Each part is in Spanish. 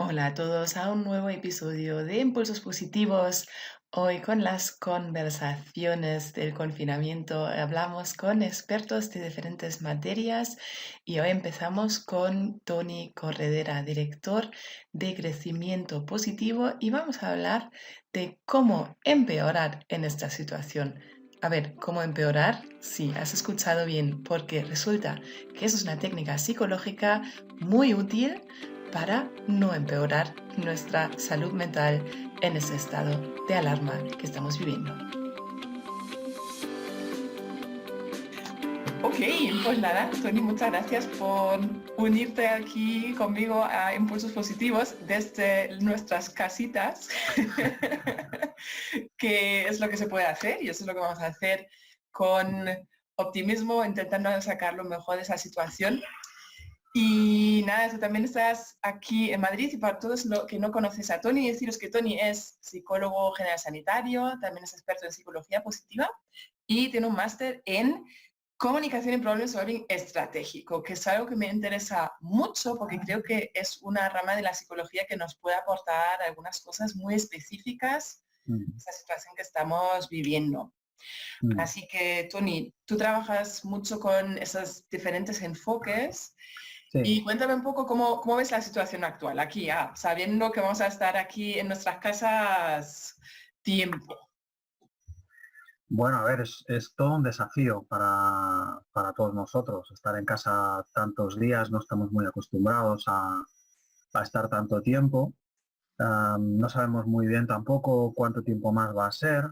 Hola a todos a un nuevo episodio de Impulsos Positivos. Hoy con las conversaciones del confinamiento hablamos con expertos de diferentes materias y hoy empezamos con Tony Corredera, director de Crecimiento Positivo, y vamos a hablar de cómo empeorar en esta situación. A ver, ¿cómo empeorar? Sí, has escuchado bien, porque resulta que eso es una técnica psicológica muy útil para no empeorar nuestra salud mental en ese estado de alarma que estamos viviendo. Ok, pues nada, Tony, muchas gracias por unirte aquí conmigo a Impulsos Positivos desde nuestras casitas, que es lo que se puede hacer y eso es lo que vamos a hacer con optimismo, intentando sacar lo mejor de esa situación. Y nada, tú también estás aquí en Madrid, y para todos los que no conoces a Tony, deciros que Tony es psicólogo general sanitario, también es experto en psicología positiva y tiene un máster en comunicación y problem solving estratégico, que es algo que me interesa mucho porque creo que es una rama de la psicología que nos puede aportar algunas cosas muy específicas Mm, a esta situación que estamos viviendo. mm. Así que, Tony, tú trabajas mucho con esos diferentes enfoques Sí, y cuéntame un poco cómo ves la situación actual, aquí ya, sabiendo que vamos a estar aquí en nuestras casas tiempo. bueno, a ver, es todo un desafío para todos nosotros. Estar en casa tantos días, no estamos muy acostumbrados a estar tanto tiempo. No sabemos muy bien tampoco cuánto tiempo más va a ser.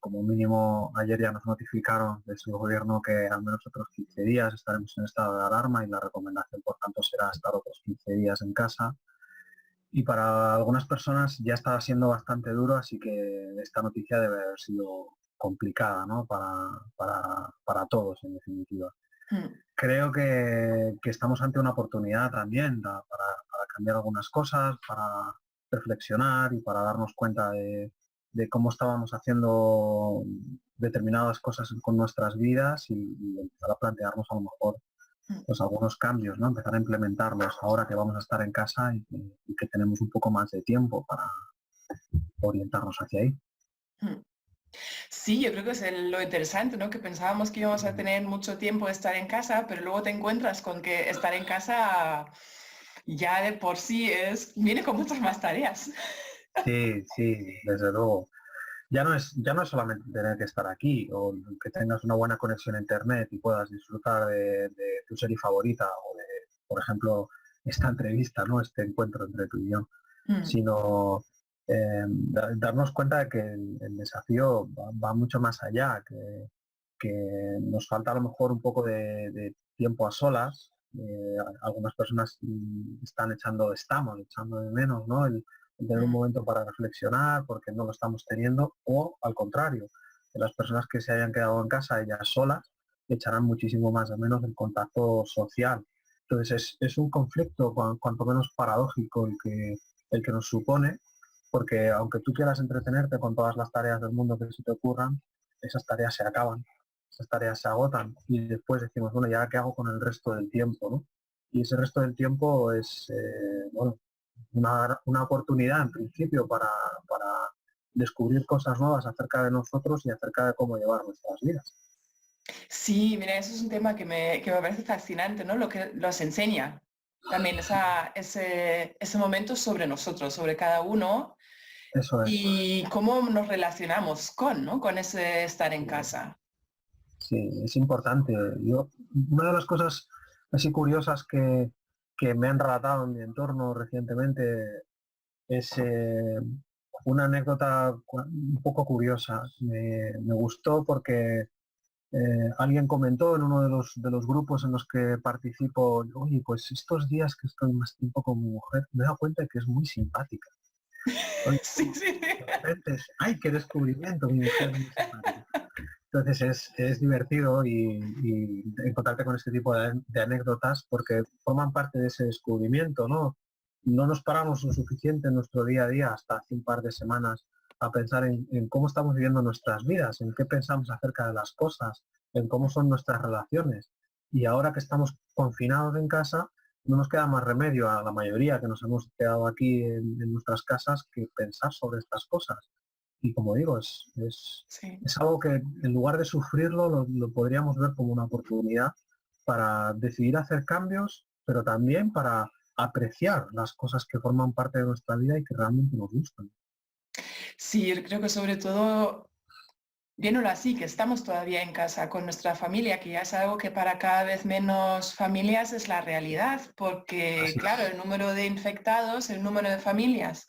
Como mínimo, ayer ya nos notificaron desde el gobierno que al menos otros 15 días estaremos en estado de alarma y la recomendación, por tanto, será estar otros 15 días en casa. Y para algunas personas ya estaba siendo bastante duro, así que esta noticia debe haber sido complicada, ¿no? Para todos, en definitiva. Mm. Creo que estamos ante una oportunidad también para cambiar algunas cosas, para reflexionar y para darnos cuenta de cómo estábamos haciendo determinadas cosas con nuestras vidas y empezar a plantearnos a lo mejor Mm. pues algunos cambios, ¿no? Empezar a implementarlos ahora que vamos a estar en casa y que tenemos un poco más de tiempo para orientarnos hacia ahí. Mm. Sí, yo creo que es lo interesante, ¿no? Que pensábamos que íbamos a tener mucho tiempo de estar en casa, pero luego te encuentras con que estar en casa ya de por sí viene con muchas más tareas. Sí, sí, desde luego. Ya no es solamente tener que estar aquí o que tengas una buena conexión a internet y puedas disfrutar de tu serie favorita o de, por ejemplo, esta entrevista, ¿no? Este encuentro entre tú y yo, Mm. sino darnos cuenta de que el desafío va mucho más allá, que nos falta a lo mejor un poco de tiempo a solas. Algunas personas estamos echando de menos, ¿no? El tener un Mm. momento para reflexionar porque no lo estamos teniendo, o al contrario, que las personas que se hayan quedado en casa ellas solas echarán muchísimo más de menos el contacto social. Entonces es un conflicto cuanto menos paradójico el que nos supone, porque aunque tú quieras entretenerte con todas las tareas del mundo que se te ocurran, esas tareas se acaban, esas tareas se agotan y después decimos, bueno, ¿y ahora qué hago con el resto del tiempo? ¿No? Y ese resto del tiempo es, bueno, una oportunidad en principio para descubrir cosas nuevas acerca de nosotros y acerca de cómo llevar nuestras vidas. Sí, mira, eso es un tema que me parece fascinante, ¿no? Lo que nos enseña también ese momento sobre nosotros, sobre cada uno Eso es. y cómo nos relacionamos ¿no? Con ese estar en casa. Sí, es importante. Una de las cosas así curiosas que me han relatado en mi entorno recientemente es una anécdota un poco curiosa. Me gustó porque alguien comentó en uno de los grupos en los que participo, oye, pues estos días que estoy más tiempo con mi mujer, me he dado cuenta de que es muy simpática. Oye, Sí, sí. de repente ¡ay, qué descubrimiento! Mi mujer es muy simpática. Entonces es divertido y encontrarte con este tipo de anécdotas porque forman parte de ese descubrimiento, ¿no? No nos paramos lo suficiente en nuestro día a día hasta hace un par de semanas a pensar en cómo estamos viviendo nuestras vidas, en qué pensamos acerca de las cosas, en cómo son nuestras relaciones. Y ahora que estamos confinados en casa, no nos queda más remedio a la mayoría que nos hemos quedado aquí en nuestras casas que pensar sobre estas cosas. Y como digo, Sí. es algo que en lugar de sufrirlo lo podríamos ver como una oportunidad para decidir hacer cambios, pero también para apreciar las cosas que forman parte de nuestra vida y que realmente nos gustan. Sí, yo creo que sobre todo, viéndolo así, que estamos todavía en casa con nuestra familia, que ya es algo que para cada vez menos familias es la realidad, porque Así claro, es. el número de infectados, el número de familias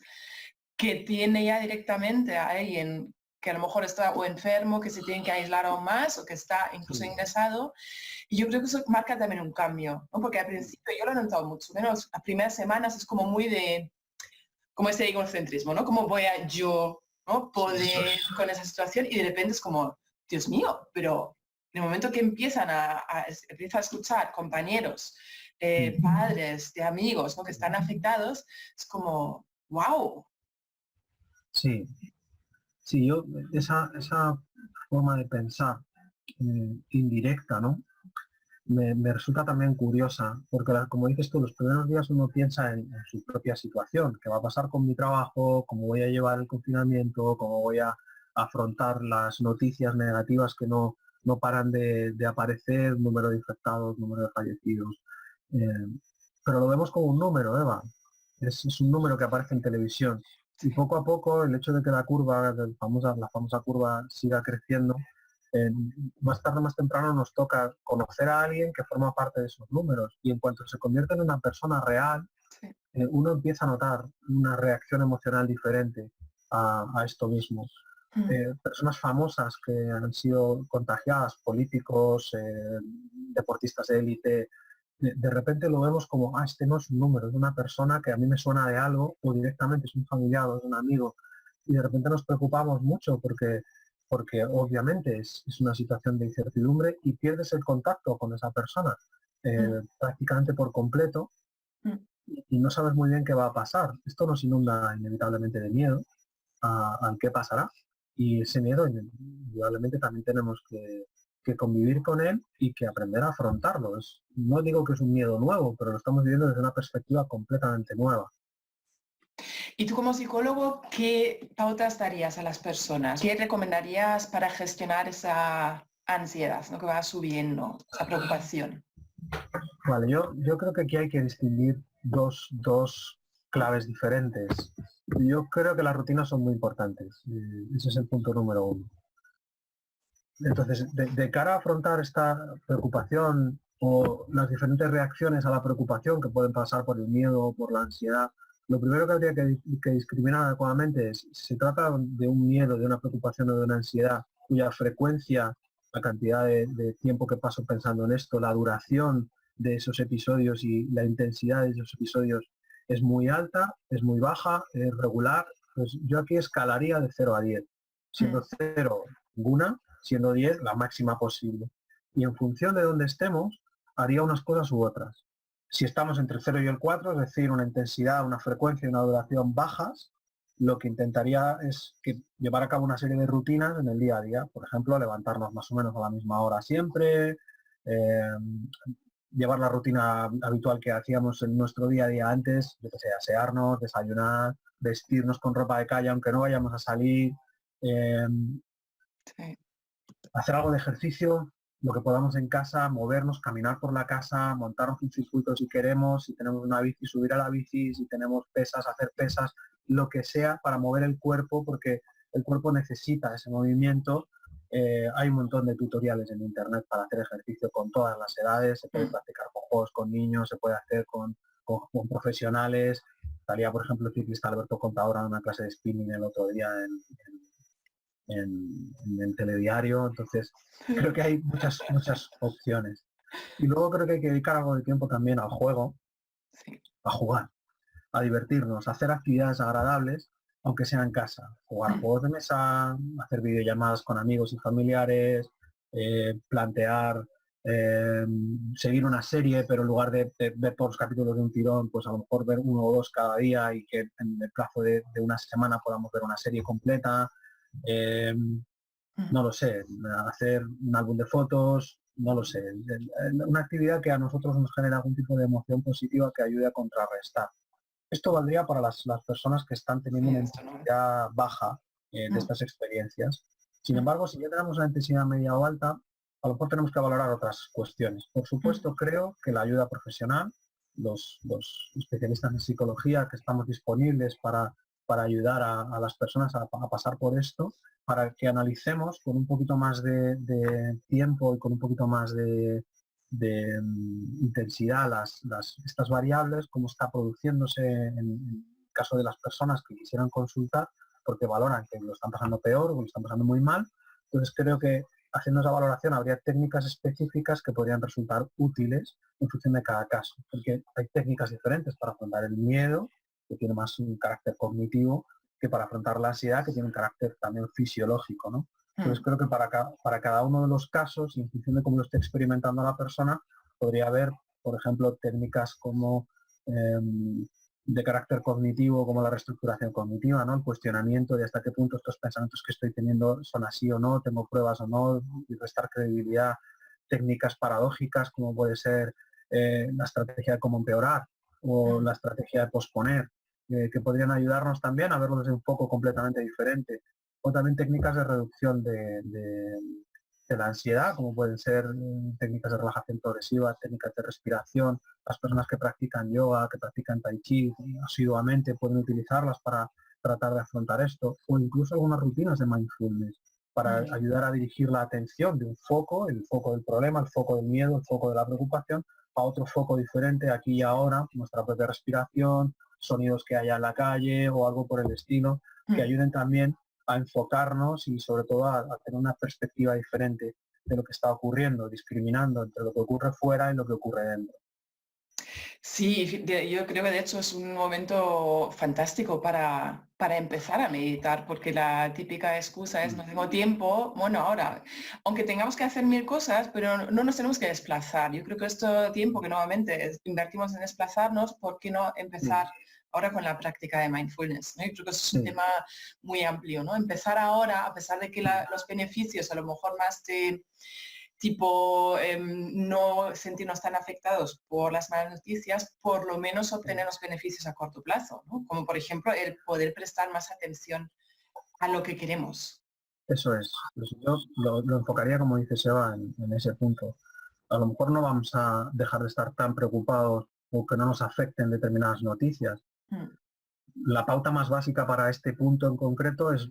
que tiene ya directamente a alguien que a lo mejor está o enfermo, que se tiene que aislar aún más o que está incluso Sí, ingresado. Y yo creo que eso marca también un cambio, ¿no? Porque al sí, principio yo lo he notado mucho, menos las primeras semanas es como muy de, como este egocentrismo, ¿no? ¿Cómo voy a yo, ¿no? sí, eso Poder es. con esa situación y de repente es como, Dios mío, pero en el momento que empiezan empieza a escuchar compañeros, Mm, padres, de amigos, ¿no? Que están afectados, es como, wow. sí, sí, yo, esa forma de pensar indirecta, ¿no? Me resulta también curiosa, porque como dices tú, los primeros días uno piensa en su propia situación, qué va a pasar con mi trabajo, cómo voy a llevar el confinamiento, cómo voy a afrontar las noticias negativas que no paran de aparecer, número de infectados, número de fallecidos. Eh, pero lo vemos como un número, Eva. Es un número que aparece en televisión. Y Sí. poco a poco el hecho de que la curva, la famosa curva siga creciendo, eh, más tarde o más temprano nos toca conocer a alguien que forma parte de esos números. Y en cuanto se convierte en una persona real, Sí. uno empieza a notar una reacción emocional diferente a esto mismo. Mm, Personas famosas que han sido contagiadas, políticos, deportistas de élite, de repente lo vemos como, este no es un número, es una persona que a mí me suena de algo, o directamente es un familiar o es un amigo, y de repente nos preocupamos mucho porque obviamente es una situación de incertidumbre y pierdes el contacto con esa persona mm, prácticamente por completo mm. y no sabes muy bien qué va a pasar. Esto nos inunda inevitablemente de miedo al qué pasará. Y ese miedo indudablemente también tenemos que convivir con él y que aprender a afrontarlo. No digo que es un miedo nuevo, pero lo estamos viviendo desde una perspectiva completamente nueva. Y tú como psicólogo, ¿qué pautas darías a las personas? ¿Qué recomendarías para gestionar esa ansiedad, ¿no? Que va subiendo, esa preocupación? Vale, yo creo que aquí hay que distinguir dos claves diferentes. Yo creo que las rutinas son muy importantes. Ese es el punto número uno. Entonces, de cara a afrontar esta preocupación o las diferentes reacciones a la preocupación que pueden pasar por el miedo o por la ansiedad, lo primero que habría que discriminar adecuadamente es si se trata de un miedo, de una preocupación o de una ansiedad cuya frecuencia, la cantidad de tiempo que paso pensando en esto, la duración de esos episodios y la intensidad de esos episodios es muy alta, es muy baja, es regular, pues yo aquí escalaría de 0 a 10, Mm, siendo 0 ninguna, siendo 10 la máxima posible. Y en función de donde estemos, haría unas cosas u otras. Si estamos entre el 0 y el 4, es decir, una intensidad, una frecuencia y una duración bajas, lo que intentaría es llevar a cabo una serie de rutinas en el día a día. Por ejemplo, levantarnos más o menos a la misma hora siempre, eh, llevar la rutina habitual que hacíamos en nuestro día a día antes, yo que sé, asearnos, desayunar, vestirnos con ropa de calle aunque no vayamos a salir, eh, sí. hacer algo de ejercicio, lo que podamos en casa, movernos, caminar por la casa, montarnos un circuito si queremos, si tenemos una bici, subir a la bici, si tenemos pesas, hacer pesas, lo que sea para mover el cuerpo, porque el cuerpo necesita ese movimiento. Hay un montón de tutoriales en internet para hacer ejercicio con todas las edades, se puede Mm, practicar con juegos con niños, se puede hacer con profesionales. Salía, por ejemplo, el ciclista Alberto Contador en una clase de spinning el otro día en el telediario, entonces creo que hay muchas opciones. Y luego creo que hay que dedicar algo de tiempo también al juego, sí. a jugar, a divertirnos, a hacer actividades agradables, aunque sea en casa. Jugar a Mm, juegos de mesa, hacer videollamadas con amigos y familiares, plantear eh, seguir una serie, pero en lugar de ver todos los capítulos de un tirón, pues a lo mejor ver uno o dos cada día y que en el plazo de una semana podamos ver una serie completa. Eh, mm, no lo sé, hacer un álbum de fotos, no lo sé, una actividad que a nosotros nos genera algún tipo de emoción positiva que ayude a contrarrestar. Esto valdría para las personas que están teniendo Sí, una esto no. intensidad baja de Mm, estas experiencias. Sin mm, embargo, si ya tenemos una intensidad media o alta, a lo mejor tenemos que valorar otras cuestiones. Por mm, supuesto, creo que la ayuda profesional, los especialistas en psicología que estamos disponibles para ayudar a las personas a pasar por esto, para que analicemos con un poquito más de tiempo y con un poquito más de intensidad estas variables, cómo está produciéndose en el caso de las personas que quisieran consultar, porque valoran que lo están pasando peor o lo están pasando muy mal. Entonces creo que haciendo esa valoración habría técnicas específicas que podrían resultar útiles en función de cada caso, porque hay técnicas diferentes para afrontar el miedo, que tiene más un carácter cognitivo, que para afrontar la ansiedad, que tiene un carácter también fisiológico, ¿no? Entonces mm. creo que para cada uno de los casos, y en función de cómo lo esté experimentando la persona, podría haber, por ejemplo, técnicas como de carácter cognitivo, como la reestructuración cognitiva, ¿no? El cuestionamiento de hasta qué punto estos pensamientos que estoy teniendo son así o no, tengo pruebas o no, y restar credibilidad. Técnicas paradójicas, como puede ser la estrategia de cómo empeorar o la estrategia de posponer, que podrían ayudarnos también a verlo desde un foco completamente diferente. O también técnicas de reducción de la ansiedad, como pueden ser técnicas de relajación progresiva, técnicas de respiración. Las personas que practican yoga, que practican tai chi asiduamente pueden utilizarlas para tratar de afrontar esto, o incluso algunas rutinas de mindfulness para Mm. ayudar a dirigir la atención de un foco, el foco del problema, el foco del miedo, el foco de la preocupación, a otro foco diferente aquí y ahora, nuestra propia respiración, sonidos que haya en la calle o algo por el estilo, que Mm. ayuden también a enfocarnos y sobre todo a tener una perspectiva diferente de lo que está ocurriendo, discriminando entre lo que ocurre fuera y lo que ocurre dentro. Sí, yo creo que de hecho es un momento fantástico para empezar a meditar, porque la típica excusa es Mm. no tengo tiempo. Bueno, ahora, aunque tengamos que hacer mil cosas, pero no nos tenemos que desplazar. Yo creo que este tiempo que nuevamente invertimos en desplazarnos, ¿por qué no empezar Mm. ahora con la práctica de mindfulness? ¿No? Yo creo que eso es un Sí. tema muy amplio, ¿no? Empezar ahora, a pesar de que Mm. los beneficios a lo mejor más de tipo no sentirnos tan afectados por las malas noticias, por lo menos obtener los beneficios a corto plazo, ¿no? Como por ejemplo el poder prestar más atención a lo que queremos. Eso es. Pues yo lo enfocaría, como dice Seba, en ese punto. A lo mejor no vamos a dejar de estar tan preocupados o que no nos afecten determinadas noticias. Mm, La pauta más básica para este punto en concreto es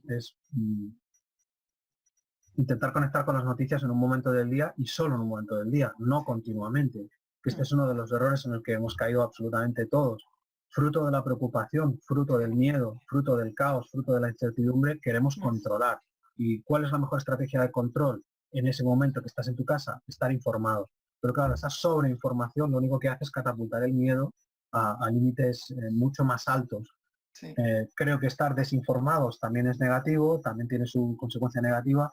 intentar conectar con las noticias en un momento del día y solo en un momento del día, no continuamente. Que este mm, es uno de los errores en el que hemos caído absolutamente todos. Fruto de la preocupación, fruto del miedo, fruto del caos, fruto de la incertidumbre, queremos mm, controlar. ¿Y cuál es la mejor estrategia de control en ese momento que estás en tu casa? Estar informado. Pero claro, esa sobreinformación lo único que hace es catapultar el miedo a límites mucho más altos. sí. Creo que estar desinformados también es negativo, también tiene su consecuencia negativa.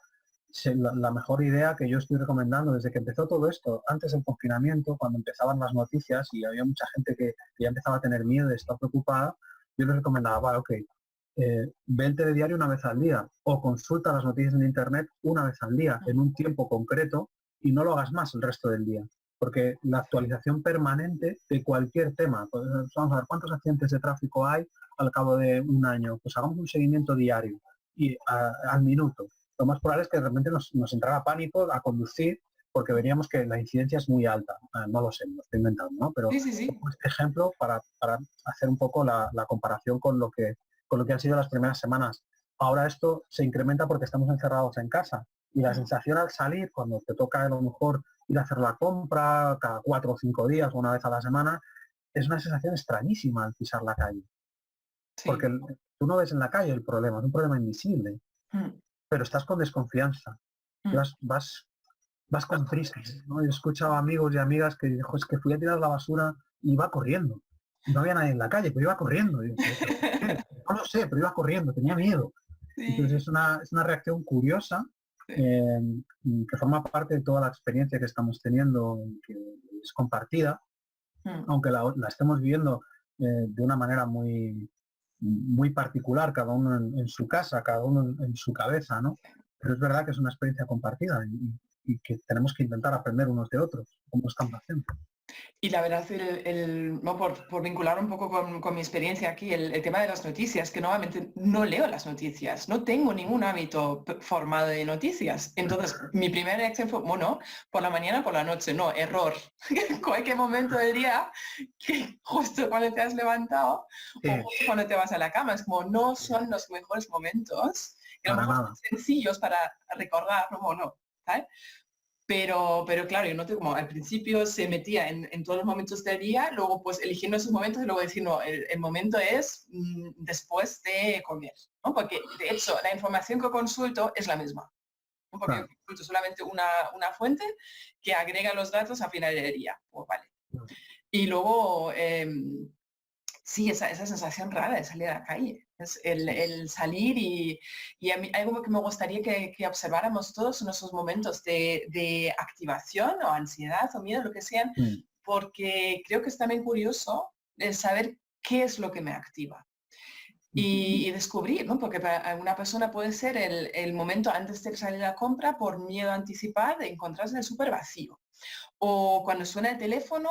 La mejor idea que yo estoy recomendando desde que empezó todo esto, antes del confinamiento, cuando empezaban las noticias y había mucha gente que ya empezaba a tener miedo y estaba preocupada, yo les recomendaba, vale, ok, ve el telediario una vez al día o consulta las noticias en internet una vez al día, Mm, en un tiempo concreto, y no lo hagas más el resto del día. Porque la actualización permanente de cualquier tema, pues, vamos a ver cuántos accidentes de tráfico hay al cabo de un año, pues hagamos un seguimiento diario y al minuto. Lo más probable es que de repente nos entrara pánico a conducir porque veríamos que la incidencia es muy alta. No lo sé, lo estoy inventando, ¿no? Pero sí, sí, sí. este ejemplo para hacer un poco la comparación con lo que han sido las primeras semanas. Ahora esto se incrementa porque estamos encerrados en casa y la Mm, sensación al salir, cuando te toca a lo mejor ir a hacer la compra cada 4 o 5 días o una vez a la semana, es una sensación extrañísima al pisar la calle. Porque sí. tú no ves en la calle el problema, es un problema invisible, Mm, pero estás con desconfianza, mm, vas con prisas, ¿no? He escuchado amigos y amigas que dijo, es que fui a tirar la basura y iba corriendo. Y no había nadie en la calle, pero iba corriendo. Y yo, ¿pero por qué? No lo sé, pero iba corriendo, tenía miedo. Entonces sí, es una reacción curiosa sí. eh, que forma parte de toda la experiencia que estamos teniendo, que es compartida, Mm, aunque la estemos viviendo de una manera muy particular, cada uno en su casa, cada uno en su cabeza, ¿no? Pero es verdad que es una experiencia compartida y que tenemos que intentar aprender unos de otros, como están haciendo. Y la verdad, no, por vincular un poco con mi experiencia aquí, el tema de las noticias, que normalmente no leo las noticias, no tengo ningún hábito formado de noticias. Entonces, mi primera reacción fue, bueno, por la mañana, por la noche, no, error. En cualquier momento del día, que justo cuando te has levantado Sí, o justo cuando te vas a la cama, es como no son los mejores momentos, que a lo para mejor nada. son sencillos para recordar, no, ¿sabes? Pero claro, yo noté como al principio se metía en todos los momentos del día, luego pues eligiendo esos momentos y luego decir, no, el momento es después de comer, ¿no? Porque de hecho la información que consulto es la misma, ¿no? Porque yo Claro. consulto solamente una fuente que agrega los datos a final del día. Pues vale. Y luego, sí, esa sensación rara de salir a la calle. Es el salir y a mí algo que me gustaría que observáramos todos en esos momentos de activación o ansiedad o miedo, lo que sean, Mm, porque creo que es también curioso el saber qué es lo que me activa. Y descubrir, ¿no? Porque para alguna persona puede ser el momento antes de salir a la compra por miedo a anticipar de encontrarse en el súper vacío. O cuando suena el teléfono,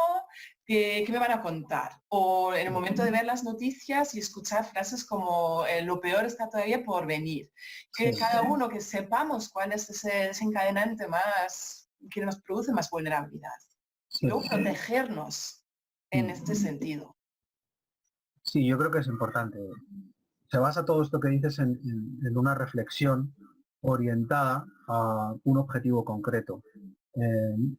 ¿qué me van a contar? O en el momento de ver las noticias y escuchar frases como lo peor está todavía por venir. sí, Que cada uno que sepamos cuál es ese desencadenante más que nos produce más vulnerabilidad. Y sí. luego protegernos en Mm. este sentido. Sí, yo creo que es importante. Se basa todo esto que dices en una reflexión orientada a un objetivo concreto.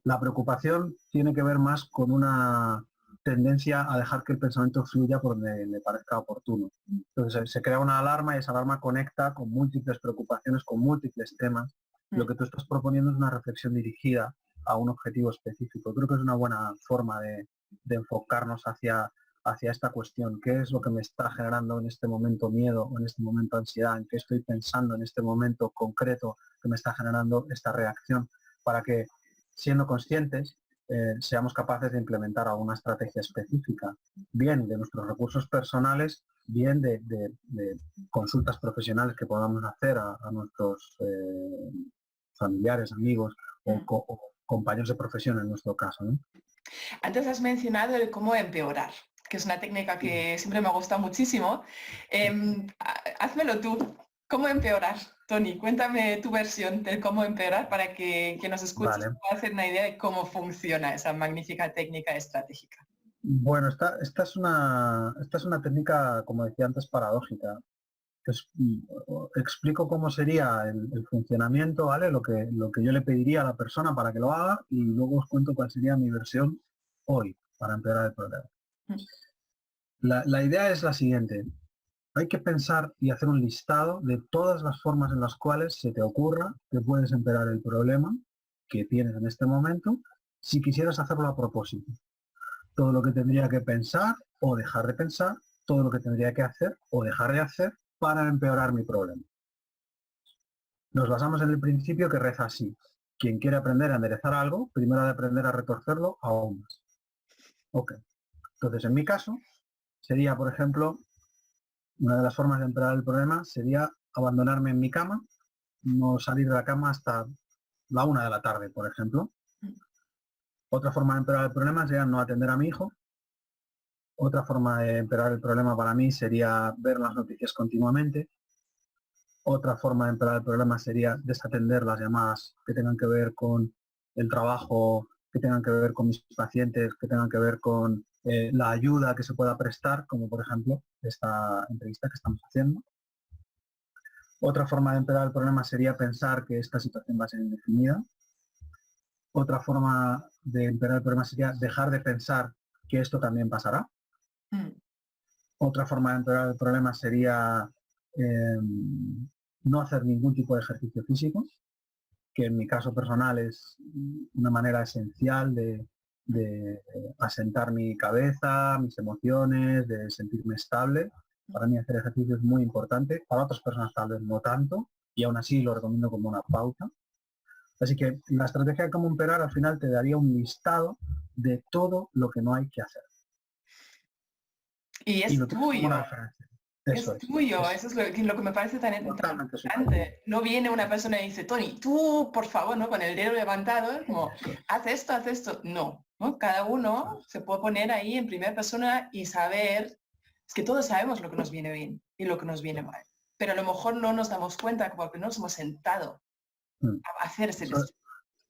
La preocupación tiene que ver más con una tendencia a dejar que el pensamiento fluya por donde le parezca oportuno. Entonces se crea una alarma y esa alarma conecta con múltiples preocupaciones, con múltiples temas. Lo Mm. que tú estás proponiendo es una reflexión dirigida a un objetivo específico. Creo que es una buena forma de enfocarnos hacia esta cuestión. ¿Qué es lo que me está generando en este momento miedo o en este momento ansiedad? ¿En qué estoy pensando en este momento concreto que me está generando esta reacción? Para que, siendo conscientes, seamos capaces de implementar alguna estrategia específica, bien de nuestros recursos personales, bien de consultas profesionales que podamos hacer a nuestros familiares, amigos Mm. o compañeros de profesión en nuestro caso, ¿no? Antes has mencionado el cómo empeorar, que es una técnica que siempre me ha gustado muchísimo. Házmelo tú. ¿Cómo empeorar? Tony, cuéntame tu versión del cómo empeorar para que nos escuches y Vale. pueda hacer una idea de cómo funciona esa magnífica técnica estratégica. Bueno, esta es una técnica, como decía antes, paradójica. Explico cómo sería el funcionamiento, ¿vale? Lo que yo le pediría a la persona para que lo haga y luego os cuento cuál sería mi versión hoy para empeorar el problema. Mm. La idea es la siguiente. Hay que pensar y hacer un listado de todas las formas en las cuales se te ocurra que puedes empeorar el problema que tienes en este momento si quisieras hacerlo a propósito. Todo lo que tendría que pensar o dejar de pensar, todo lo que tendría que hacer o dejar de hacer para empeorar mi problema. Nos basamos en el principio que reza así. Quien quiere aprender a enderezar algo, primero ha de aprender a retorcerlo aún más. Ok. Entonces, en mi caso, sería, por ejemplo, una de las formas de empeorar el problema sería abandonarme en mi cama, no salir de la cama hasta la 1 de la tarde, por ejemplo. Otra forma de empeorar el problema sería no atender a mi hijo. Otra forma de empeorar el problema para mí sería ver las noticias continuamente. Otra forma de empeorar el problema sería desatender las llamadas que tengan que ver con el trabajo, que tengan que ver con mis pacientes, que tengan que ver con la ayuda que se pueda prestar, como por ejemplo esta entrevista que estamos haciendo. Otra forma de empeorar el problema sería pensar que esta situación va a ser indefinida. Otra forma de empeorar el problema sería dejar de pensar que esto también pasará. Mm. Otra forma de empeorar el problema sería eh, no hacer ningún tipo de ejercicio físico, que en mi caso personal es una manera esencial de asentar mi cabeza, mis emociones, de sentirme estable. Para mí hacer ejercicio es muy importante, para otras personas tal vez no tanto, y aún así lo recomiendo como una pauta. Así que la estrategia de cómo empeorar al final te daría un listado de todo lo que no hay que hacer. Y Y es lo tienes como una tuyo. referencia. Eso Es tuyo, eso es lo que me parece tan totalmente importante. No viene una persona y dice, Tony, tú, por favor, ¿no? Con el dedo levantado, como, eso es. haz esto, haz esto. No, ¿no? Cada uno se puede poner ahí en primera persona y saber, es que todos sabemos lo que nos viene bien y lo que nos viene mal. Pero a lo mejor no nos damos cuenta porque no nos hemos sentado Mm. a hacer ese Eso-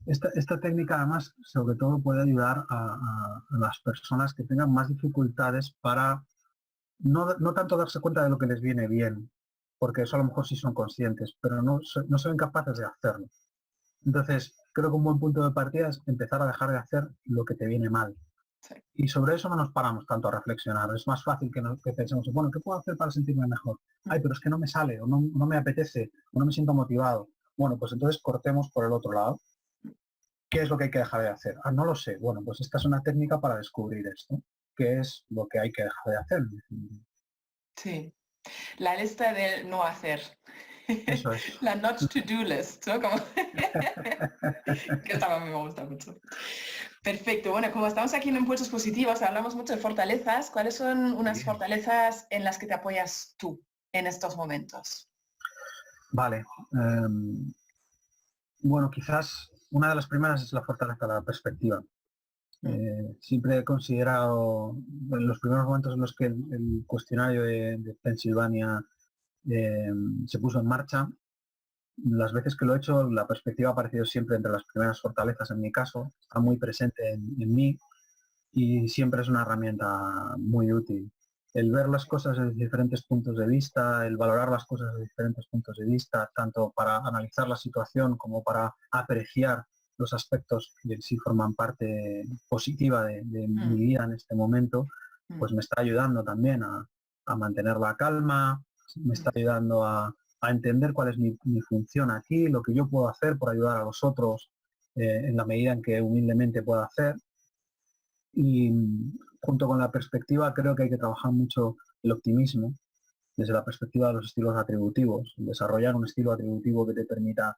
deseo. esta técnica además sobre todo puede ayudar a las personas que tengan más dificultades para no tanto darse cuenta de lo que les viene bien, porque eso a lo mejor sí son conscientes, pero no son capaces de hacerlo. Entonces, creo que un buen punto de partida es empezar a dejar de hacer lo que te viene mal. Sí. Y sobre eso no nos paramos tanto a reflexionar. Es más fácil que pensemos, bueno, ¿qué puedo hacer para sentirme mejor? Ay, pero es que no me sale, o no me apetece, o no me siento motivado. Bueno, pues entonces cortemos por el otro lado. ¿Qué es lo que hay que dejar de hacer? Ah, no lo sé. Bueno, pues esta es una técnica para descubrir esto. ¿Qué es lo que hay que dejar de hacer? Sí. La lista del no hacer. Eso es. La not to do list, ¿no? Como que esta a mí me gusta mucho. Perfecto. Bueno, como estamos aquí en Impulsos Positivos, hablamos mucho de fortalezas. ¿Cuáles son unas Bien. fortalezas en las que te apoyas tú en estos momentos? Vale. Bueno, quizás una de las primeras es la fortaleza de la perspectiva. Siempre he considerado, en los primeros momentos en los que el cuestionario de Pensilvania se puso en marcha, las veces que lo he hecho, la perspectiva ha aparecido siempre entre las primeras fortalezas en mi caso, está muy presente en mí y siempre es una herramienta muy útil. El ver las cosas desde diferentes puntos de vista, el valorar las cosas desde diferentes puntos de vista, tanto para analizar la situación como para apreciar los aspectos que sí forman parte positiva de mi vida en este momento, pues me está ayudando también a mantener la calma, me está ayudando a entender cuál es mi función aquí, lo que yo puedo hacer por ayudar a los otros en la medida en que humildemente pueda hacer. Y junto con la perspectiva creo que hay que trabajar mucho el optimismo desde la perspectiva de los estilos atributivos, desarrollar un estilo atributivo que te permita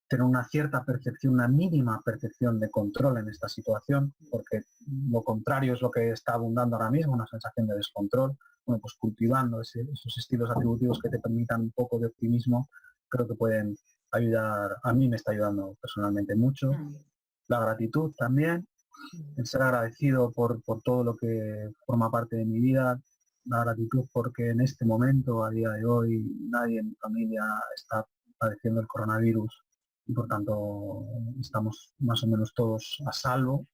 tener una cierta percepción, una mínima percepción de control en esta situación, porque lo contrario es lo que está abundando ahora mismo, una sensación de descontrol. Bueno, pues cultivando esos estilos atributivos que te permitan un poco de optimismo, creo que pueden ayudar, a mí me está ayudando personalmente mucho. La gratitud también, el ser agradecido por todo lo que forma parte de mi vida, la gratitud porque en este momento, a día de hoy, nadie en mi familia está padeciendo el coronavirus y por tanto estamos más o menos todos a salvo.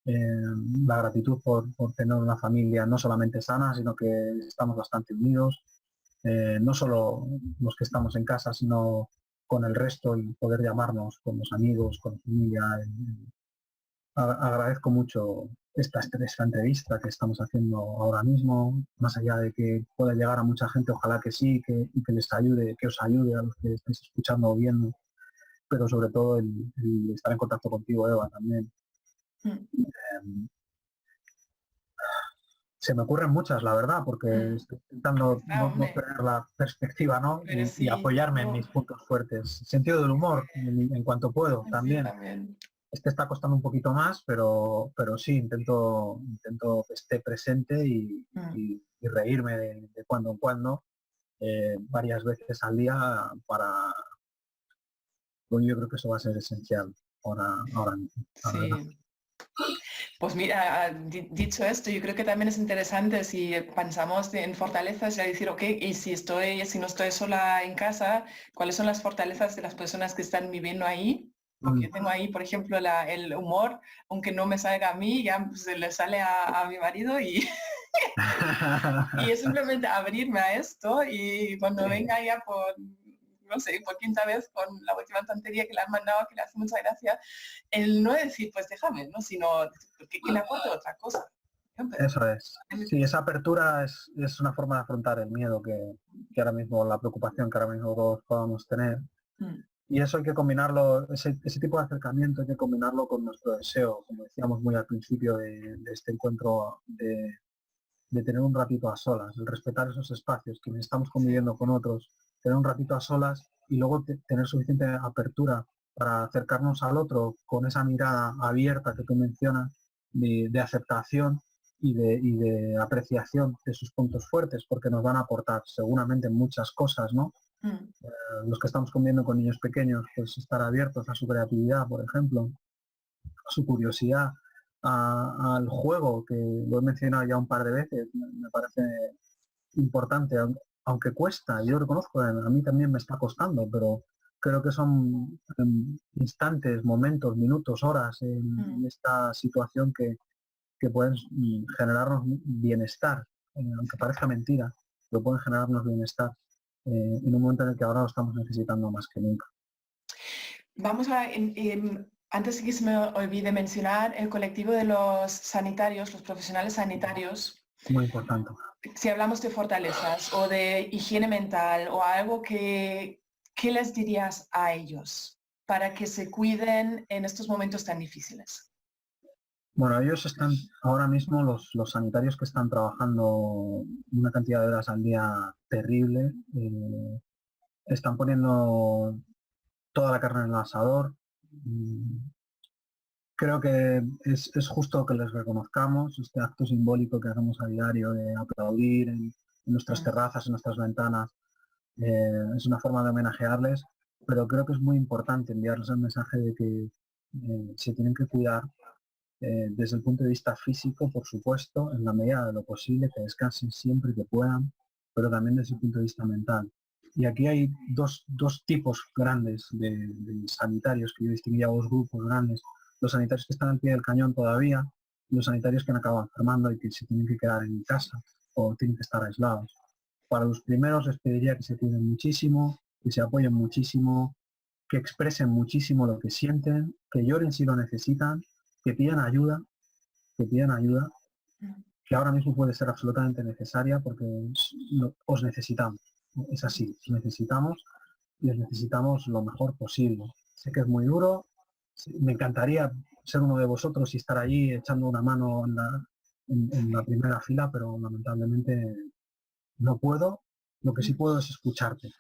La gratitud por tener una familia no solamente sana, sino que estamos bastante unidos, no solo los que estamos en casa, sino con el resto y poder llamarnos con los amigos, con la familia, agradezco mucho esta entrevista que estamos haciendo ahora mismo, más allá de que pueda llegar a mucha gente, ojalá que sí, y que les ayude, que os ayude a los que estáis escuchando o viendo, pero sobre todo el estar en contacto contigo, Eva, también. Se me ocurren muchas, la verdad, porque estoy intentando no perder la perspectiva, ¿no? Pero Y sí, apoyarme en mis puntos fuertes. Sentido del humor, en cuanto puedo, sí, también. también. Este está costando un poquito más, pero sí, intento que esté presente y reírme de cuando en cuando, varias veces al día bueno, yo creo que eso va a ser esencial ahora mismo, la verdad. Sí. Pues mira, dicho esto, yo creo que también es interesante si pensamos en fortalezas, ya decir, ok, y si no estoy sola en casa, ¿cuáles son las fortalezas de las personas que están viviendo ahí? Porque yo tengo ahí, por ejemplo, el humor, aunque no me salga a mí, ya se le sale a mi marido y, y es simplemente abrirme a esto y cuando Sí, venga ya por, no sé, por quinta vez con la última tontería que le han mandado, que le hace mucha gracia, el no decir, pues déjame, ¿no? Sino que le aporte otra cosa. eso es. Sí, esa apertura es una forma de afrontar el miedo que ahora mismo, la preocupación que ahora mismo todos podamos tener. Y eso hay que combinarlo, ese tipo de acercamiento hay que combinarlo con nuestro deseo, como decíamos muy al principio de este encuentro, de tener un ratito a solas, el respetar esos espacios, quienes estamos conviviendo con otros, tener un ratito a solas y luego tener suficiente apertura para acercarnos al otro con esa mirada abierta que tú mencionas de aceptación y de apreciación de sus puntos fuertes, porque nos van a aportar seguramente muchas cosas, ¿no? Mm. Los que estamos conviviendo con niños pequeños, pues estar abiertos a su creatividad, por ejemplo, a su curiosidad, al juego, que lo he mencionado ya un par de veces, me parece importante, aunque cuesta, yo reconozco, a mí también me está costando, pero creo que son instantes, momentos, minutos, horas en esta situación que pueden generarnos bienestar, aunque parezca mentira, pero pueden generarnos bienestar en un momento en el que ahora lo estamos necesitando más que nunca. Vamos a, antes de que se me olvide mencionar el colectivo de los sanitarios, los profesionales sanitarios. Muy importante. Si hablamos de fortalezas o de higiene mental o algo ¿qué les dirías a ellos para que se cuiden en estos momentos tan difíciles? Bueno, ellos están ahora mismo, los sanitarios que están trabajando una cantidad de horas al día terrible, están poniendo toda la carne en el asador. Creo que es justo que les reconozcamos este acto simbólico que hacemos a diario de aplaudir en nuestras terrazas, en nuestras ventanas. Es una forma de homenajearles, pero creo que es muy importante enviarles el mensaje de que se tienen que cuidar desde el punto de vista físico, por supuesto, en la medida de lo posible, que descansen siempre que puedan, pero también desde el punto de vista mental. Y aquí hay dos tipos grandes de sanitarios, que yo distinguía dos grupos grandes. Los sanitarios que están al pie del cañón todavía, y los sanitarios que han acabado enfermando y que se tienen que quedar en casa o tienen que estar aislados. Para los primeros les pediría que se cuiden muchísimo, que se apoyen muchísimo, que expresen muchísimo lo que sienten, que lloren si lo necesitan, que pidan ayuda, que ahora mismo puede ser absolutamente necesaria porque os necesitamos. Es así, os necesitamos y os necesitamos lo mejor posible. Sé que es muy duro, me encantaría ser uno de vosotros y estar allí echando una mano en la primera fila, pero lamentablemente no puedo. Lo que sí puedo es escucharte,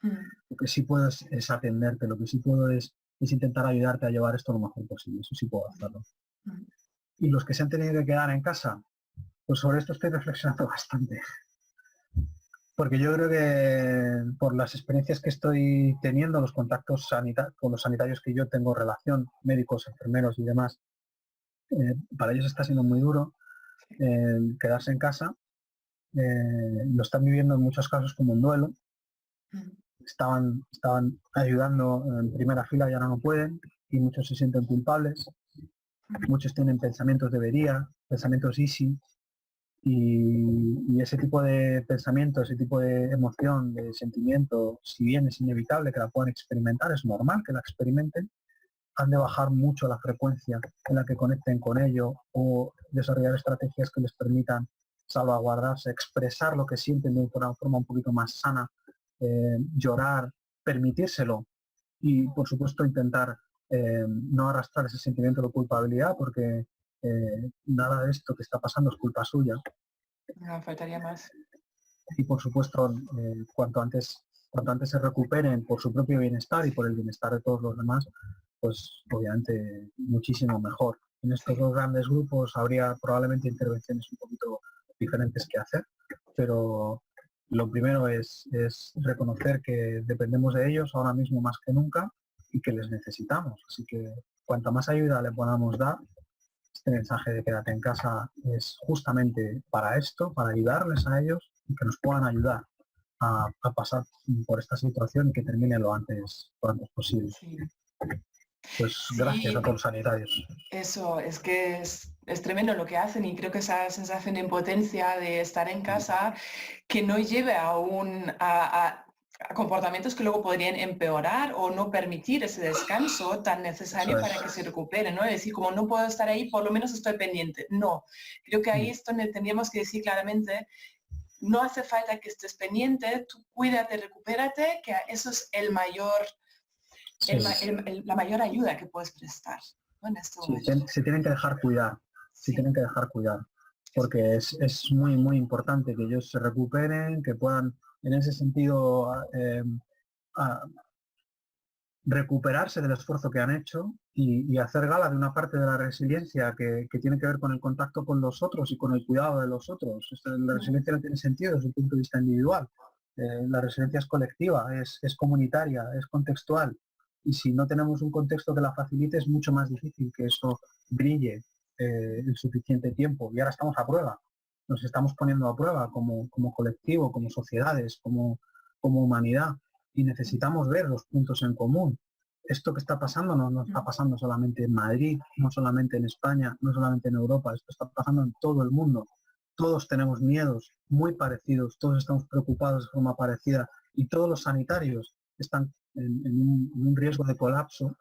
lo que sí puedo es atenderte, lo que sí puedo es intentar ayudarte a llevar esto lo mejor posible. Eso sí puedo hacerlo. Y los que se han tenido que quedar en casa, pues sobre esto estoy reflexionando bastante. Porque yo creo que por las experiencias que estoy teniendo, los contactos con los sanitarios que yo tengo relación, médicos, enfermeros y demás, para ellos está siendo muy duro quedarse en casa. Lo están viviendo en muchos casos como un duelo. Estaban ayudando en primera fila y ahora no pueden, y muchos se sienten culpables. Muchos tienen pensamientos debería, pensamientos easy, y ese tipo de pensamiento, ese tipo de emoción, de sentimiento, si bien es inevitable que la puedan experimentar, es normal que la experimenten, han de bajar mucho la frecuencia en la que conecten con ello o desarrollar estrategias que les permitan salvaguardarse, expresar lo que sienten de una forma un poquito más sana, llorar, permitírselo y, por supuesto, intentar no arrastrar ese sentimiento de culpabilidad porque nada de esto que está pasando es culpa suya. No, faltaría más. Y, por supuesto, cuanto antes se recuperen por su propio bienestar y por el bienestar de todos los demás, pues obviamente muchísimo mejor. En estos dos grandes grupos habría probablemente intervenciones un poquito diferentes que hacer, pero lo primero es reconocer que dependemos de ellos ahora mismo más que nunca y que les necesitamos. Así que cuanta más ayuda le podamos dar, este mensaje de quédate en casa es justamente para esto, para ayudarles a ellos y que nos puedan ayudar a pasar por esta situación y que termine lo antes posible. Sí. Pues gracias a todos los sanitarios. Eso, es que es tremendo lo que hacen y creo que esa sensación de impotencia de estar en casa que no lleve a comportamientos que luego podrían empeorar o no permitir ese descanso tan necesario para que se recupere, ¿no? Es decir, como no puedo estar ahí, por lo menos estoy pendiente. No, creo que ahí es donde tendríamos que decir claramente, no hace falta que estés pendiente, tú cuídate, recupérate, que eso es la mayor ayuda que puedes prestar, ¿no? En este momento. Se tienen que dejar cuidar, porque es muy, muy importante que ellos se recuperen, que puedan, en ese sentido, recuperarse del esfuerzo que han hecho y hacer gala de una parte de la resiliencia que tiene que ver con el contacto con los otros y con el cuidado de los otros. La resiliencia no tiene sentido desde un punto de vista individual. La resiliencia es colectiva, es comunitaria, es contextual. Y si no tenemos un contexto que la facilite, es mucho más difícil que eso brille el suficiente tiempo. Y ahora estamos a prueba. Nos estamos poniendo a prueba como colectivo, como sociedades, como humanidad. Y necesitamos ver los puntos en común. Esto que está pasando no está pasando solamente en Madrid, no solamente en España, no solamente en Europa, esto está pasando en todo el mundo. Todos tenemos miedos muy parecidos, todos estamos preocupados de forma parecida y todos los sanitarios están en un riesgo de colapso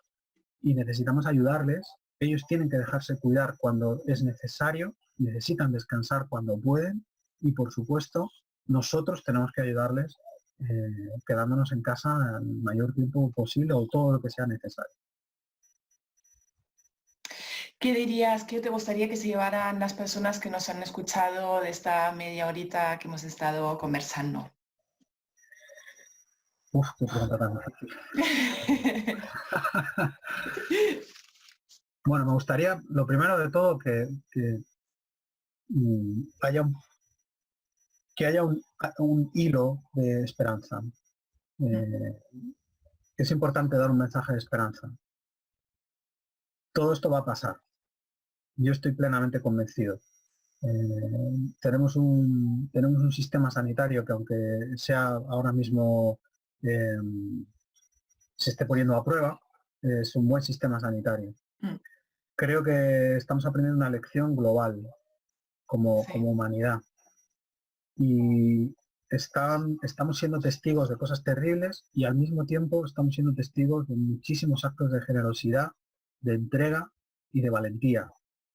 y necesitamos ayudarles. Ellos tienen que dejarse cuidar cuando es necesario, necesitan descansar cuando pueden y, por supuesto, nosotros tenemos que ayudarles quedándonos en casa el mayor tiempo posible o todo lo que sea necesario. ¿Qué dirías, qué te gustaría que se llevaran las personas que nos han escuchado de esta media horita que hemos estado conversando? Uf, qué pregunta tan difícil. Bueno, me gustaría, lo primero de todo, que haya un hilo de esperanza. Es importante dar un mensaje de esperanza. Todo esto va a pasar. Yo estoy plenamente convencido. Tenemos un sistema sanitario que, aunque sea ahora mismo se esté poniendo a prueba, es un buen sistema sanitario. Creo que estamos aprendiendo una lección global como humanidad. Y estamos siendo testigos de cosas terribles y al mismo tiempo estamos siendo testigos de muchísimos actos de generosidad, de entrega y de valentía.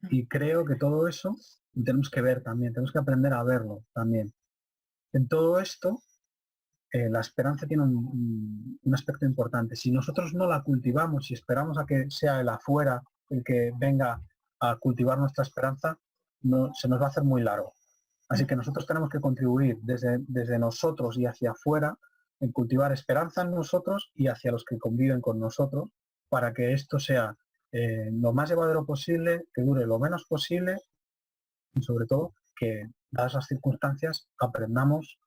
Y creo que todo eso tenemos que ver también, tenemos que aprender a verlo también. En todo esto, la esperanza tiene un aspecto importante. Si nosotros no la cultivamos y esperamos a que sea el afuera el que venga a cultivar nuestra esperanza, se nos va a hacer muy largo. Así que nosotros tenemos que contribuir desde nosotros y hacia afuera en cultivar esperanza en nosotros y hacia los que conviven con nosotros para que esto sea lo más llevadero posible, que dure lo menos posible y sobre todo que, dadas las circunstancias, aprendamos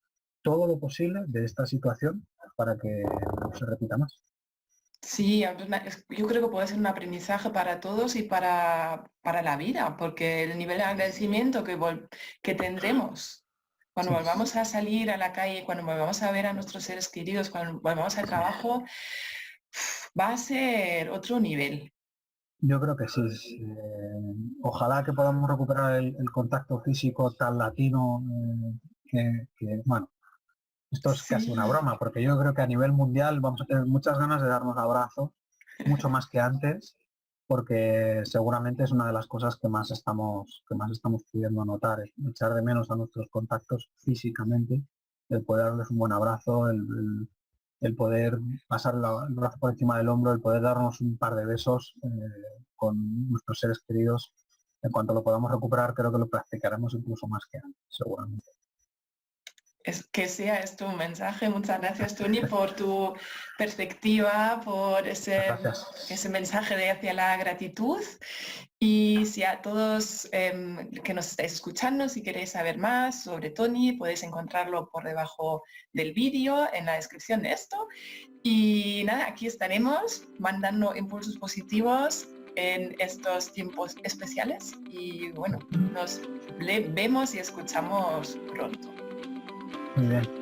todo lo posible de esta situación para que no se repita más. Sí, yo creo que puede ser un aprendizaje para todos y para la vida, porque el nivel de agradecimiento que tendremos cuando volvamos a salir a la calle, cuando volvamos a ver a nuestros seres queridos, cuando volvamos al trabajo, va a ser otro nivel. Yo creo que sí. Ojalá que podamos recuperar el contacto físico tan latino bueno, esto es casi una broma, porque yo creo que a nivel mundial vamos a tener muchas ganas de darnos abrazos, mucho más que antes, porque seguramente es una de las cosas que más estamos pudiendo notar, es echar de menos a nuestros contactos físicamente, el poder darles un buen abrazo, el poder pasar el brazo por encima del hombro, el poder darnos un par de besos con nuestros seres queridos. En cuanto lo podamos recuperar, creo que lo practicaremos incluso más que antes, seguramente. Que sea esto un mensaje. Muchas gracias, Tony, por tu perspectiva, por ese mensaje hacia la gratitud. Y si a todos que nos estáis escuchando, si queréis saber más sobre Tony, podéis encontrarlo por debajo del vídeo, en la descripción de esto. Y nada, aquí estaremos mandando impulsos positivos en estos tiempos especiales. Y bueno, nos vemos y escuchamos pronto. Muy bien.